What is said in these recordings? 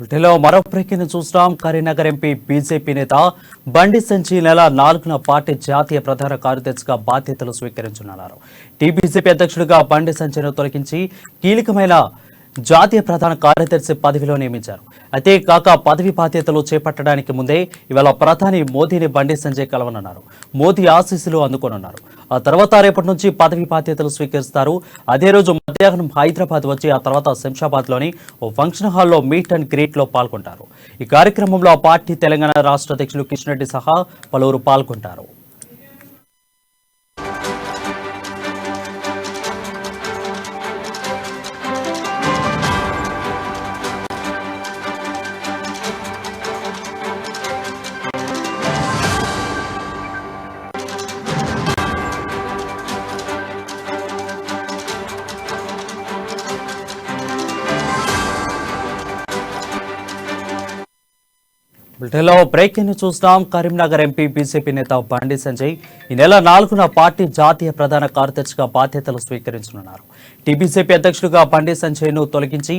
వీటిలో మరో బ్రేకింగ్ చూస్తాం. కరీంనగర్ ఎంపీ బీజేపీ నేత బండి సంజయ్ నెల 4న పార్టీ జాతీయ ప్రధాన కార్యదర్శిగా బాధ్యతలు స్వీకరించనున్నారు. టీబీజేపీ అధ్యక్షుడిగా బండి సంజయ్ను తొలగించి కీలకమైన జాతీయ ప్రధాన కార్యదర్శి పదవిలో నియమించారు. అయితే కాక పదవి బాధ్యతలు చేపట్టడానికి ముందే ఇవాళ ప్రధాని మోదీని బండి సంజయ్ కలవనున్నారు. మోదీ ఆశీస్సులు అందుకోనున్నారు. ఆ తర్వాత రేపటి నుంచి పదవి బాధ్యతలు స్వీకరిస్తారు. అదే రోజు మధ్యాహ్నం హైదరాబాద్ వచ్చి ఆ తర్వాత శంషాబాద్లోని ఓ ఫంక్షన్ హాల్లో మీట్ అండ్ గ్రీట్ లో పాల్గొంటారు. ఈ కార్యక్రమంలో ఆ పార్టీ తెలంగాణ రాష్ట్ర అధ్యక్షులు కిషన్ రెడ్డి సహా పలువురు పాల్గొంటారు. బ్రిటన్లో బ్రేకింగ్ చూస్తాం. కరీంనగర్ ఎంపీ బీజేపీ నేత బండి సంజయ్ ఈ నెల 4న పార్టీ జాతీయ ప్రధాన కార్యదర్శిగా బాధ్యతలు స్వీకరించనున్నారు. టీబీజేపీ అధ్యక్షుడిగా బండి సంజయ్ను తొలగించి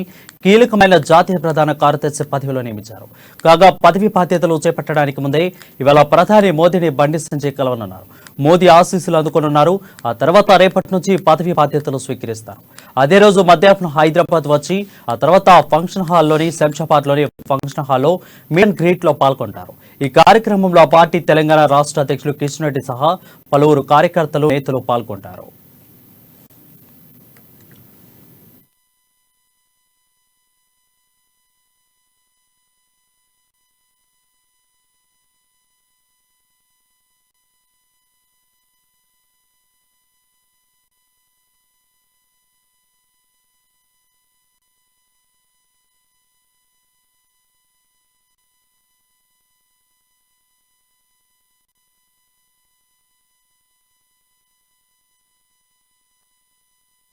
కీలకమైన జాతీయ ప్రధాన కార్యదర్శి పదవిలో నియమించారు. కాగా పదవి బాధ్యతలు చేపట్టడానికి ముందే ఇవాళ ప్రధాని మోదీని బండి సంజయ్ కలవనున్నారు. మోదీ ఆశీస్సులు అందుకోనున్నారు. ఆ తర్వాత రేపటి నుంచి పదవి బాధ్యతలు స్వీకరిస్తారు. అదే రోజు మధ్యాహ్నం హైదరాబాద్ వచ్చి ఆ తర్వాత ఫంక్షన్ హాల్లోని శంషాబాద్లోని ఫంక్షన్ హాల్లో మీట్ అండ్ గ్రీట్ లో పాల్గొంటారు. ఈ కార్యక్రమంలో పార్టీ తెలంగాణ రాష్ట్ర అధ్యక్షులు కిషన్ రెడ్డి సహా పలువురు కార్యకర్తలు నేతలు పాల్గొంటారు.